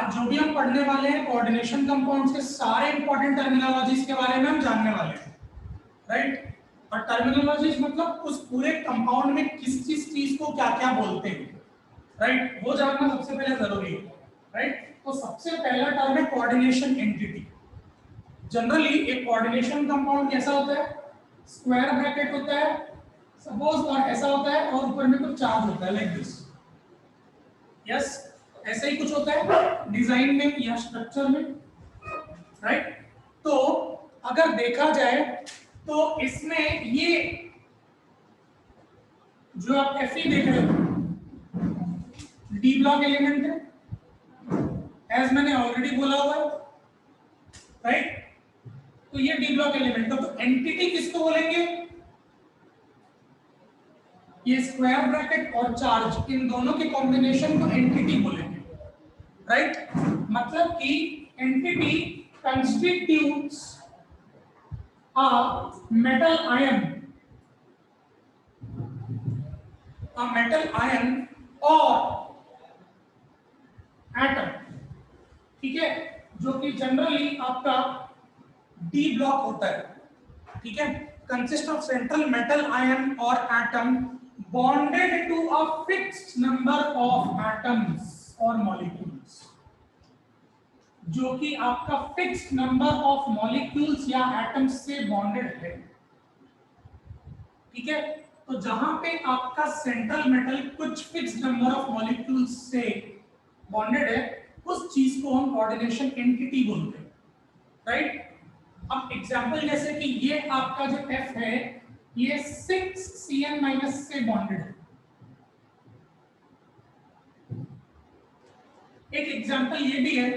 आज जो भी हम पढ़ने वाले हैं कोऑर्डिनेशन कंपाउंड्स के सारे इंपॉर्टेंट टर्मिनोलॉजीज के बारे में हम जानने वाले हैं, राइट। और टर्मिनोलॉजीज मतलब उस पूरे कंपाउंड में किस किस चीज को क्या क्या बोलते हैं, राइट, वो जानना सबसे पहले जरूरी है, राइट। तो सबसे पहला टर्म है कोऑर्डिनेशन एंटिटी। जनरली एक कोऑर्डिनेशन कंपाउंड कैसा होता है, स्क्वायर ब्रैकेट होता है सपोज, और ऐसा होता है और ऊपर में कुछ चार्ज होता है लाइक दिस, यस, ऐसा ही कुछ होता है डिजाइन में या स्ट्रक्चर में, राइट। तो अगर देखा जाए तो इसमें ये जो आप Fe देख रहे हो डी ब्लॉक एलिमेंट है, एज मैंने ऑलरेडी बोला हुआ है, राइट। तो ये डी ब्लॉक एलिमेंट है, तो एंटिटी किसको बोलेंगे, ये स्क्वायर ब्रैकेट और चार्ज इन दोनों के कॉम्बिनेशन को एंटिटी बोलेंगे, राइट। मतलब कि entity constitutes a metal ion और एटम, ठीक है, जो कि जनरली आपका डी ब्लॉक होता है, ठीक है, consist of central metal ion और atom bonded to a fixed number of atoms और molecules, जो कि आपका फिक्स्ड नंबर ऑफ मॉलिक्यूल्स या एटम्स से बॉन्डेड है, ठीक है। तो जहां पे आपका सेंट्रल मेटल कुछ फिक्स्ड नंबर ऑफ मॉलिक्यूल्स से बॉन्डेड है, उस चीज को हम कोऑर्डिनेशन एंटिटी बोलते हैं, राइट। अब एग्जांपल जैसे कि ये आपका जो F है ये 6Cn- से बॉन्डेड है। एक एग्जांपल ये भी है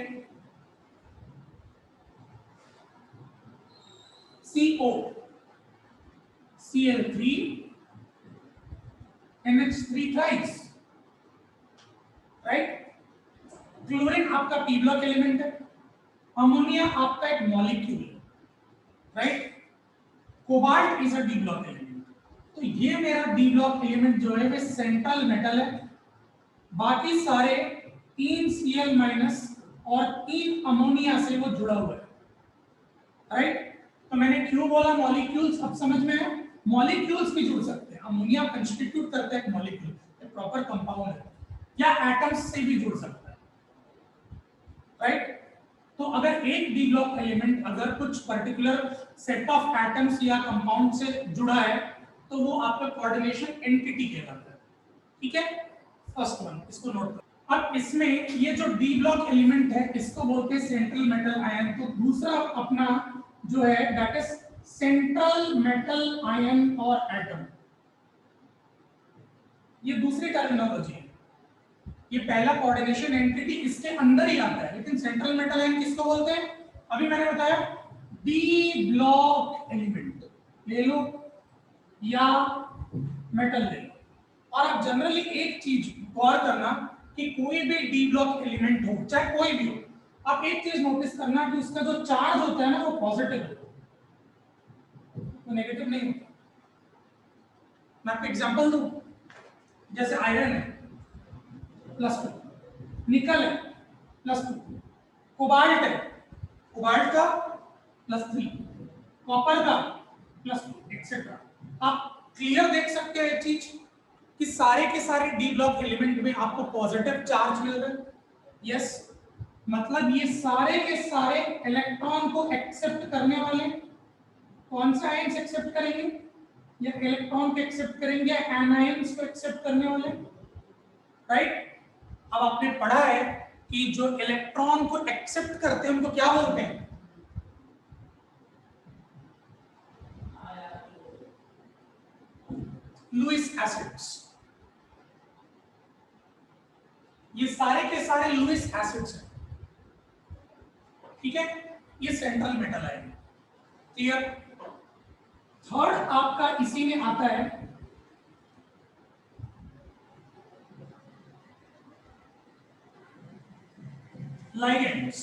CO Cl3 NH3 thrice, right. Chlorine आपका पी ब्लॉक एलिमेंट है, अमोनिया आपका एक मॉलिक्यूल है, right. Cobalt is a D block element. तो ये मेरा डी ब्लॉक एलिमेंट जो है वो सेंट्रल मेटल है, बाकी सारे 3 Cl- और 3 अमोनिया से वो जुड़ा हुआ है, राइट। तो मैंने क्यों बोला मॉलिक्यूल्स, अब समझ में है, मॉलिक्यूल्स भी जुड़ सकते हैं, अमोनिया कंस्टिट्यूट करता है एक मॉलिक्यूल, एक प्रॉपर कंपाउंड है, या एटम्स से भी जुड़ सकता है, राइट। तो अगर एक डी ब्लॉक एलिमेंट अगर कुछ पर्टिकुलर सेट ऑफ एटम्स या कंपाउंड से जुड़ा है तो वो आपका कोऑर्डिनेशन एंटिटी कहलाता है, ठीक है। फर्स्ट वन इसको नोट करो। अब इसमें ये जो डी ब्लॉक एलिमेंट है इसको बोलते हैं सेंट्रल मेटल आयन। तो दूसरा अपना जो है that is central metal ion और एटम, ये दूसरी टर्मिनोलॉजी है। ये पहला कोऑर्डिनेशन एंटिटी इसके अंदर ही आता है, लेकिन सेंट्रल मेटल आयन किसको बोलते हैं, अभी मैंने बताया डी ब्लॉक एलिमेंट ले लो या मेटल ले लो। और अब जनरली एक चीज गौर करना कि कोई भी डी ब्लॉक एलिमेंट हो चाहे कोई भी हो, आप एक चीज नोटिस करना कि उसका जो चार्ज होता है ना वो पॉजिटिव होता है, तो नेगेटिव नहीं होता। मैं आपको एग्जांपल दूं, जैसे आयरन है +2, निकल है +2, कोबाल्ट है, कोबाल्ट का +3, कॉपर का +2 एक्सेट्रा। आप क्लियर देख सकते हो एक चीज कि सारे के सारे डी ब्लॉक एलिमेंट में आपको पॉजिटिव चार्ज मिल रहा है, यस। मतलब ये सारे के सारे इलेक्ट्रॉन को एक्सेप्ट करने वाले, कौन से आयंस एक्सेप्ट करेंगे, या इलेक्ट्रॉन को एक्सेप्ट करेंगे या एनायंस को एक्सेप्ट करने वाले, राइट। अब आपने पढ़ा है कि जो इलेक्ट्रॉन को एक्सेप्ट करते हैं उनको क्या बोलते हैं, लुईस एसिड्स। ये सारे के सारे लुईस एसिड्स हैं, ठीक है। ये central metal ion, clear. Third आपका इसी में आता है लाइगेंड्स।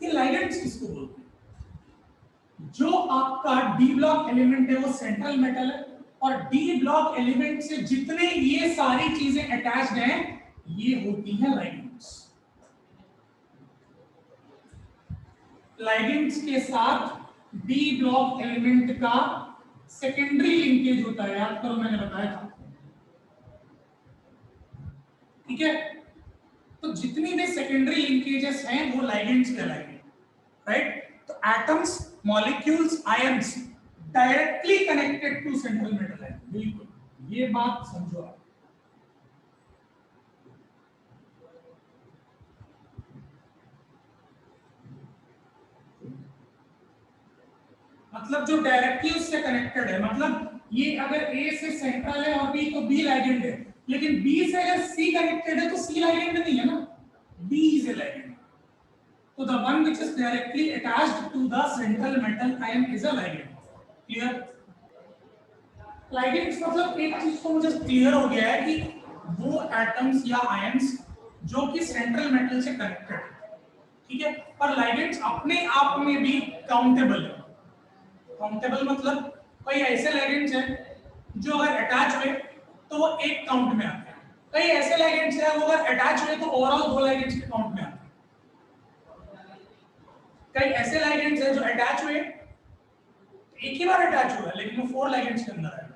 ये लाइगेंड्स किसको बोलते हैं, जो आपका डी ब्लॉक एलिमेंट है वो सेंट्रल मेटल है, और डी ब्लॉक एलिमेंट से जितने ये सारी चीजें अटैच्ड हैं ये होती हैं लाइगेंड्स, लाइगेंड्स के साथ डी ब्लॉक एलिमेंट का सेकेंडरी लिंकेज होता है, याद करो मैंने बताया था। ठीक है, तो जितनी भी सेकेंडरी लिंकेजेस हैं वो लाइगेंड्स कहलाएंगे, राइट। तो atoms, molecules, ions directly connected to central metal है, बिल्कुल, ये बात समझो आप। मतलब जो डायरेक्टली उससे कनेक्टेड है, मतलब ये अगर ए से सेंट्रल है और बी तो बी लाइगेंड है, लेकिन बी से अगर सी कनेक्टेड है तो सी लाइगेंड नहीं है ना, बी इज ए लाइगेंड। तो the one which is directly attached to the central metal ion is a ligand. Clear? Ligands मतलब एक चीज तो मुझे क्लियर हो गया है कि वो एटम्स या आयंस जो कि सेंट्रल मेटल से कनेक्टेड है, ठीक है। पर लाइगेंड्स अपने आप में भी काउंटेबल है। काउंटेबल मतलब कई ऐसे लाइगेंड्स हैं जो अगर अटैच हुए तो वो एक काउंट में आते हैं, कई ऐसे लाइगेंड्स हैं वो अगर अटैच हुए तो ओवरऑल दो लाइगेंड्स के काउंट में आते हैं। कई ऐसे लाइगेंड्स हैं जो अटैच हुए, एक ही बार अटैच हुआ लेकिन वो फोर लाइगेंड्स के अंदर आएगा।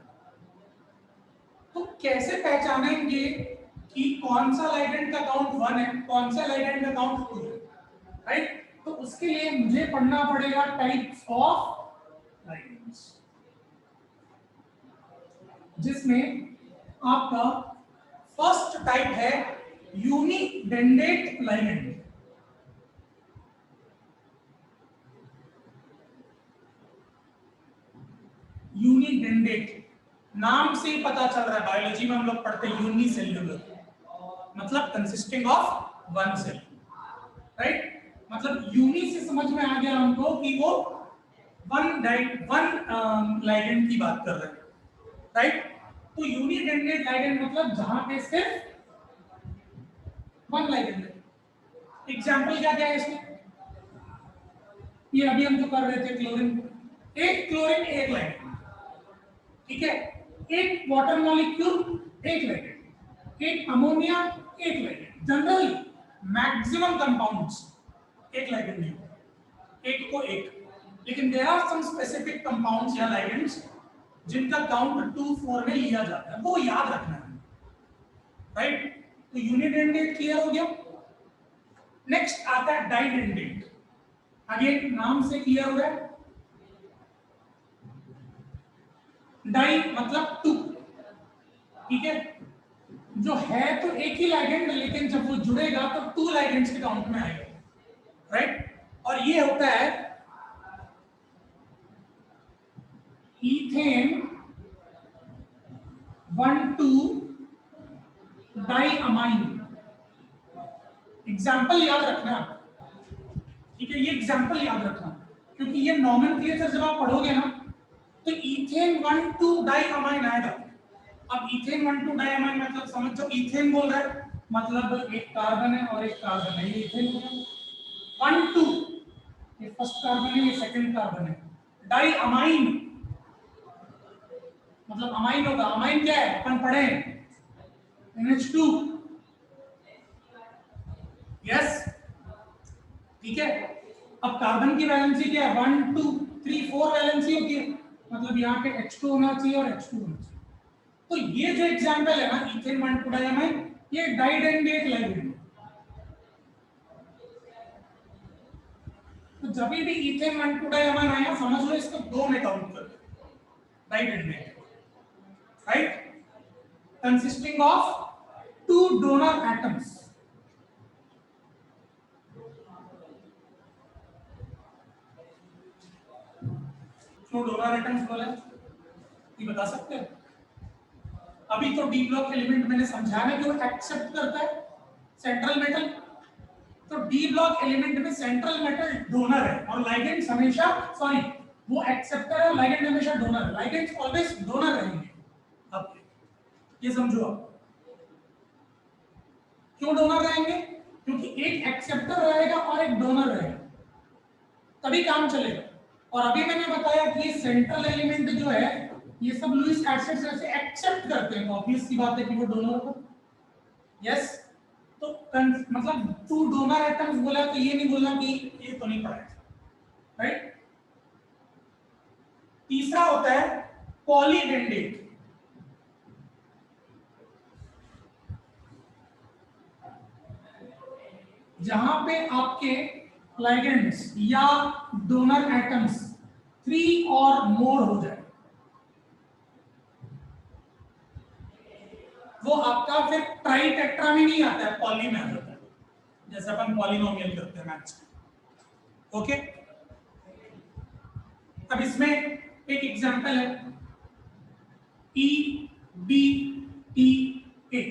तो कैसे पहचानेंगे कि कौन सा लाइगेंड का काउंट 1 है, कौन सा लाइगेंड का काउंट 2 है, राइट। तो उसके लिए मुझे पढ़ना पड़ेगा टाइप्स ऑफ लाइगेंड्स, जिसमें आपका फर्स्ट टाइप है यूनिडेंडेट लाइगेंड। यूनिडेंडेट नाम से ही पता चल रहा है, बायोलॉजी में हम लोग पढ़ते हैं यूनिसेल्युलर, मतलब consisting of one cell, right. मतलब यूनि से समझ में आ गया हमको कि वो वन लाइगेंड की बात कर रहे हैं, राइट। तो यूनिडेंडेट लाइगेंड मतलब जहां पे सिर्फ वन लाइगेंड है। एग्जांपल क्या क्या है इसमें? ये अभी हम जो कर रहे थे क्लोरीन, एक क्लोरीन एक लाइगेंड, ठीक है। एक वाटर मॉलिक्यूल एक लाइगेंड, एक अमोनिया एक लाइगेंड। जनरली मैक्सिमम कंपाउंड्स एक लाइगेंड नहीं होता, एक को एक, लेकिन there are some specific compounds या लाइगेंड्स जिनका काउंट 2 4 में लिया जाता है, वो याद रखना है, राइट। तो यूनिडेंडेट क्लियर हो गया। नेक्स्ट आता है डाइडेंडेट, अगेन नाम से क्लियर हो गया। डाई मतलब 2, ठीक है। जो है तो एक ही लाइगेंड, लेकिन जब वो जुड़ेगा तो 2 लाइगेंड्स के काउंट में आएगा, राइट। और ये होता है ईथेन 1,2 डाइअमाइन। एग्जाम्पल याद रखना, ठीक है, ये एग्जाम्पल याद रखना, क्योंकि ये नॉमेनक्लेचर जब आप पढ़ोगे ना तो ईथेन 1,2 डाइअमाइन आएगा। अब ईथेन 1,2 डाइअमाइन मतलब समझ जाओ, ईथेन बोल रहा है मतलब एक कार्बन है और एक कार्बन है, ये ईथेन है। 1,2 ये फर्स्ट कार्बन है, ये सेकंड कार्बन है। डाइअमाइन मतलब अमाइन होगा, अमाइन क्या है अपन पढ़े NH2, यस, ठीक है। अब कार्बन की वैलेंसी क्या है 1 2 3 4 वैलेंसी होती है, मतलब यहाँ पे H2 होना चाहिए और H2 होना चाहिए। तो ये जो एग्जांपल है ना ईथेन 1,2 डाइअमाइन, ये डाइडेंडेट लाइगेंड। तो जब भी ईथेन 1,2 डाइअमाइन आया समझ लो इसको 2 में काउंट कर, bidentate, right, consisting of 2 donor atoms. क्यों डोनर एटम्स बोला, ये बता सकते हैं? अभी तो डी ब्लॉक एलिमेंट मैंने समझाया कि वो एक्सेप्ट करता है सेंट्रल मेटल, तो डी ब्लॉक एलिमेंट में सेंट्रल मेटल डोनर है और लाइगेंड्स हमेशा, सॉरी, वो एक्सेप्टर है और लाइगेंड हमेशा डोनर है, लाइगेंड्स ऑलवेज डोनर रहेंगे। अब ये समझो आप, क्यों डोनर रहेंगे? क्योंकि एक एक्सेप्टर रहेगा और एक डोनर रहेगा, तभी काम चलेगा। और अभी मैंने बताया कि सेंट्रल एलिमेंट जो है ये सब लुईस एसिड्स ऐसे एक्सेप्ट करते हैं, तो ऑब्वियस सी बात है कि वो डोनर होगा, यस। तो मतलब 2 डोनर एटम्स बोला तो ये नहीं बोलना कि ये तो नहीं पढ़ा है, राइट। तीसरा होता है पॉलीडेंडेट। जहां पे आपके लाइगेंड्स या डोनर एटम्स 3 और मोर हो जाए, वो आपका फिर ट्राई टेट्रा में नहीं आता है, पॉली में आ जाता है, जैसे अपन पॉलिनोमियल करते हैं मैथ्स में। ओके, अब इसमें एक एग्जांपल है ई बी टी ए।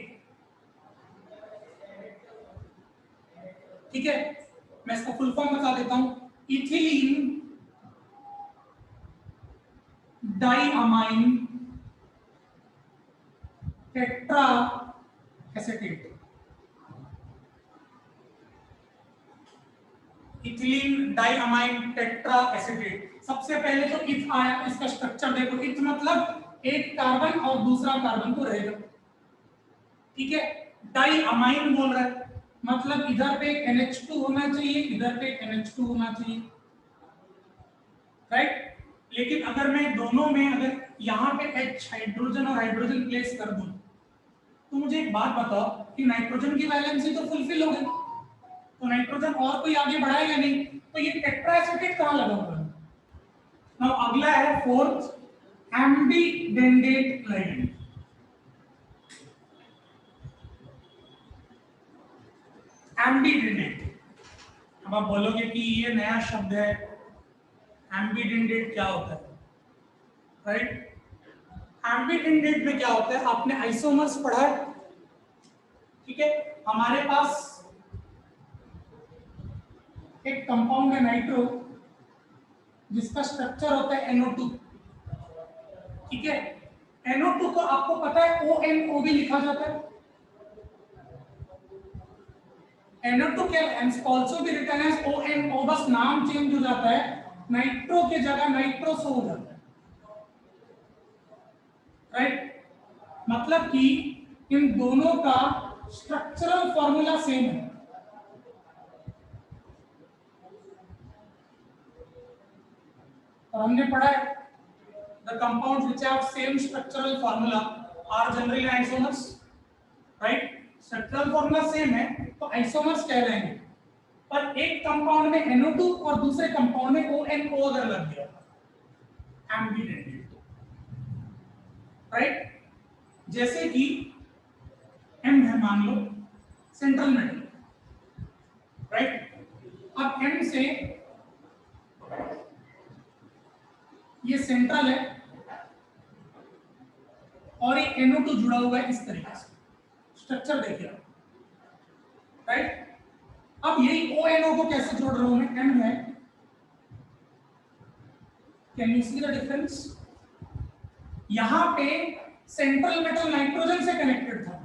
ठीक है, मैं इसका फुल फॉर्म बता देता हूं, ethylene diamine tetra acetate. Ethylene diamine tetra acetate. सबसे पहले तो इथ आया, इसका स्ट्रक्चर देखो, इथ मतलब एक कार्बन और दूसरा कार्बन तो रहेगा, ठीक है। डाइअमाइन बोल रहा है मतलब इधर पे एक NH2 होना चाहिए, इधर पे एक NH2 होना चाहिए, राइट। लेकिन अगर मैं दोनों में अगर यहाँ पे H हाइड्रोजन और हाइड्रोजन प्लेस कर दूं, तो मुझे एक बात बताओ कि नाइट्रोजन की वैलेंसी तो फुलफिल हो गई, तो नाइट्रोजन और कोई आगे बढ़ाएगा नहीं, तो ये टेट्रा एसीटेट कहां लगा हुआ है। नाउ अगला है फोर्थ, एम्बीडेंडेट लाइगेंड। एम्बीडेंडेट, अब आप बोलोगे कि ये नया शब्द है, एम्बीडेंडेट क्या होता है, राइट। एम्बीडेंडेट में क्या होता है, आपने आइसोमर्स पढ़ा है, ठीक है। हमारे पास एक कंपाउंड है नाइट्रो, जिसका स्ट्रक्चर होता है NO2, ठीक है। NO2 को आपको पता है ONO भी लिखा जाता है, NO2 can also be written as ONO, बस नाम चेंज हो जाता है, नाइट्रो के जगह नाइट्रोसो हो जाता है, राइट। मतलब कि इन दोनों का स्ट्रक्चरल फॉर्मूला सेम है, और हमने पढ़ा है the compounds which have same structural formula are generally isomers, right. Structural formula same है तो आइसोमर्स कह रहे हैं, पर एक कंपाउंड में NO2 और दूसरे कंपाउंड में ONO अगर लग गया, एम्बीडेंडेट, राइट। जैसे कि M है मान लो सेंट्रल मेटल, राइट। अब M से ये सेंट्रल है और ये NO2 जुड़ा हुआ है इस तरीके से, स्ट्रक्चर देखिए, राइट। अब यही ONO को कैसे जोड़ रहा हूं मैं, M है, can you see the difference. यहां पे सेंट्रल मेटल नाइट्रोजन से कनेक्टेड था,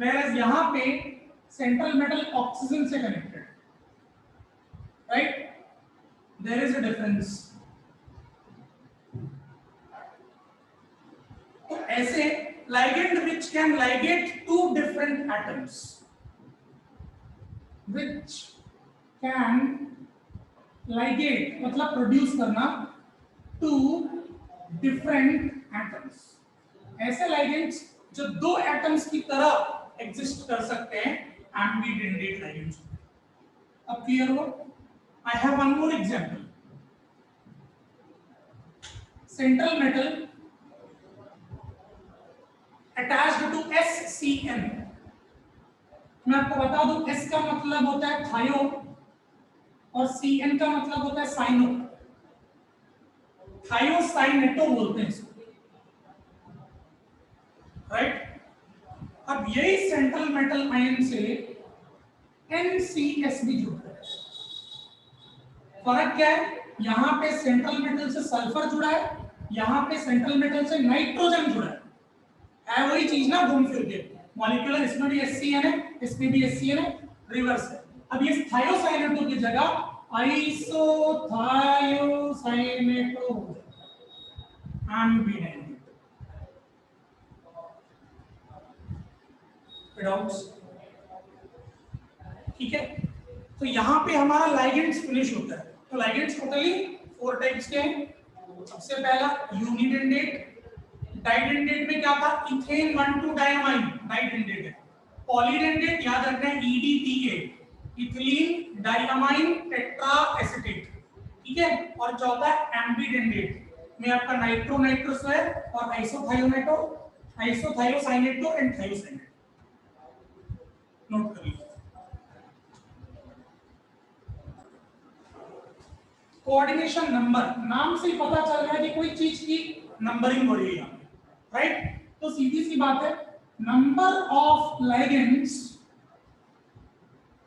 whereas यहां पे सेंट्रल मेटल ऑक्सीजन से connected, right. There is a difference. तो ऐसे ligand which can ligate two different atoms, which can ligate मतलब प्रोड्यूस करना two different atoms, ऐसे ligands जो दो एटम्स की तरह एग्जिस्ट कर सकते हैं, एम्बीडेंडेट ligands। अब क्लियर हो। I have one more example, central metal attached to SCN। मैं आपको बता दूं, S का मतलब होता है थायो और CN का मतलब होता है साइनो, थायोसाइनेटो बोलते हैं इसको, राइट। अब यही सेंट्रल मेटल आयन से NCS भी जुड़ता है। फर्क क्या है, यहां पे सेंट्रल मेटल से सल्फर जुड़ा है, यहां पे सेंट्रल मेटल से नाइट्रोजन जुड़ा है वही चीज ना, घूम फिर के मॉलिक्यूलर, इसमें भी SCN है, इसमें भी SCN है, रिवर्स है। अब ये थायोसाइनेटो की जगह आइसोथायोसाइनेटो हो जाएगा, एम्बीडेंडेट। डाउट्स, ठीक है। तो यहां पे हमारा लाइगेंड्स फिनिश होता है, तो लिगेंड्स टोटली 4 टाइप्स के हैं। सबसे पहला यूनिडेंडेट। डाइडेंडेट में क्या था, इथेन 1,2 डायमाइन डाइडेंडेट है। पॉलीडेंडेट याद रखना है EDTA, ethylene diamine tetra acetate, ठीक है। और चौथा एम्बीडेंडेट में आपका नाइट्रो नाइट्रोस है और आइसोथायोनेटो आइसोथायोसाइनेटो एंड थायोसाइनेट। नोट कर लीजिए। कोऑर्डिनेशन नंबर, नाम से ही पता चल रहा है कि कोई चीज की नंबरिंग हो रही है यहाँ पे, राइट। तो सीधी सी बात है, number of ligands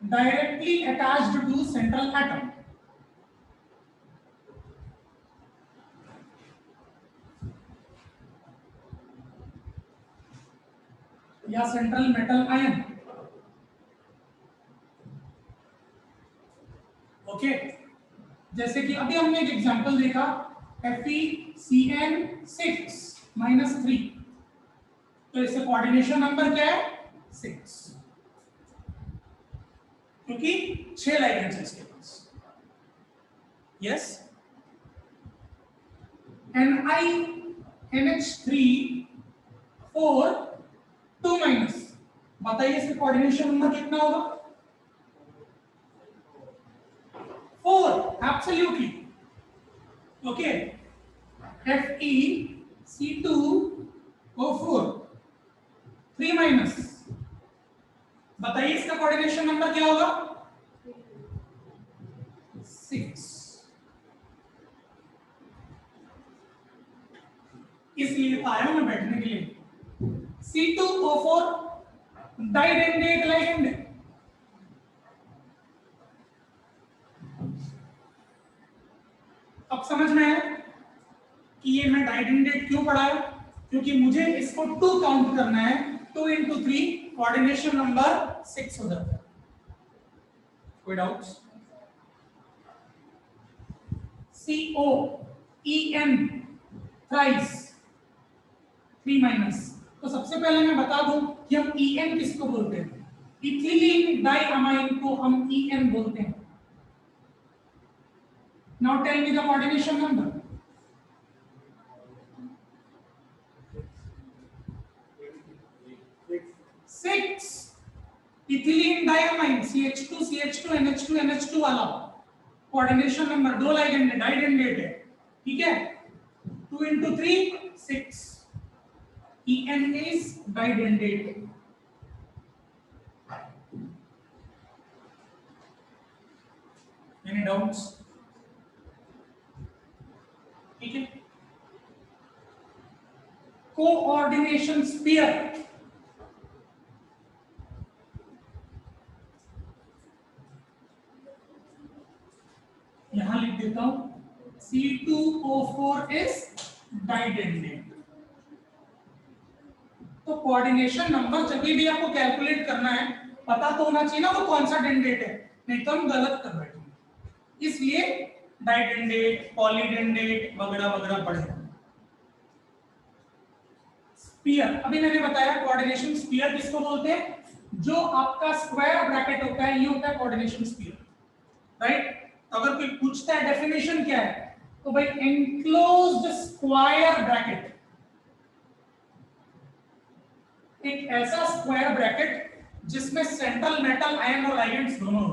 directly attached to central atom. या सेंट्रल मेटल आयन, ओके। जैसे कि अभी हमने एक एग्जांपल देखा FeCN6-3, तो इससे कोऑर्डिनेशन नंबर क्या है 6, क्योंकि 6 लिगेंड्स है इसके पास। यस, NiNH3 4 2-, बताइए इसका कोऑर्डिनेशन नंबर कितना होगा? 4, absolutely, okay। FeC2O4 3-, बताइए इसका कोऑर्डिनेशन नंबर क्या होगा? 6। इसलिए आया मैं बैठने के लिए। C2O4 डाइडेंडेट लिगेंड, अब समझ में आया कि ये मैं डाइडेंडेट क्यों पढ़ा है, क्योंकि मुझे इसको 2 काउंट करना है। 2 into 3 कोऑर्डिनेशन नंबर 6 हो जाता है। कोई डाउट्स? COEN थ्राइस 3-, तो सबसे पहले मैं बता दूं कि हम EN किसको बोलते हैं। इथिलीन डाइअमाइन को हम EN बोलते हैं। Now tell me the coordination number. 6। Ethylene diamine CH2 NH2 NH2 वाला कोऑर्डिनेशन नंबर, 2 लिगेंड डाइडेंडेट है, ठीक है। 2 into 3 6, EN is didentate। Any doubts? ठीक है। कोऑर्डिनेशन स्फीयर, यहां लिख देता हूं, C2O4 is didentate। तो कोऑर्डिनेशन नंबर जब भी आपको कैलकुलेट करना है, पता तो होना चाहिए ना वो कौन सा डेंडेट है, नहीं तो हम गलत कर बैठेंगे। इसलिए डाइडेंडेट, पॉलीडेंडेट वगैरह वगैरह पढ़े। स्फीयर, अभी मैंने बताया कोऑर्डिनेशन स्फीयर किसको बोलते हैं, जो आपका स्क्वायर ब्रैकेट होता है, ये होता है कोऑर्डिनेशन स्फीयर, राइट। तो अगर कोई पूछता है डेफिनेशन क्या है, तो भाई एनक्लोज्ड स्क्वायर ब्रैकेट, एक ऐसा स्क्वायर ब्रैकेट जिसमें सेंट्रल मेटल आयन और लिगेंड्स दोनों,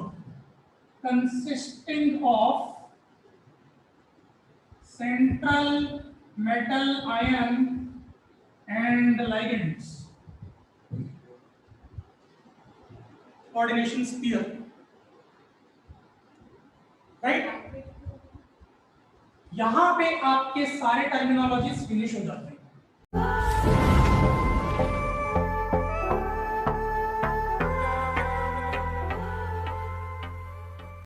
consisting of central metal ion and ligands, coordination sphere, right. यहां पे आपके सारे टर्मिनोलॉजीज फिनिश हो जाते हैं।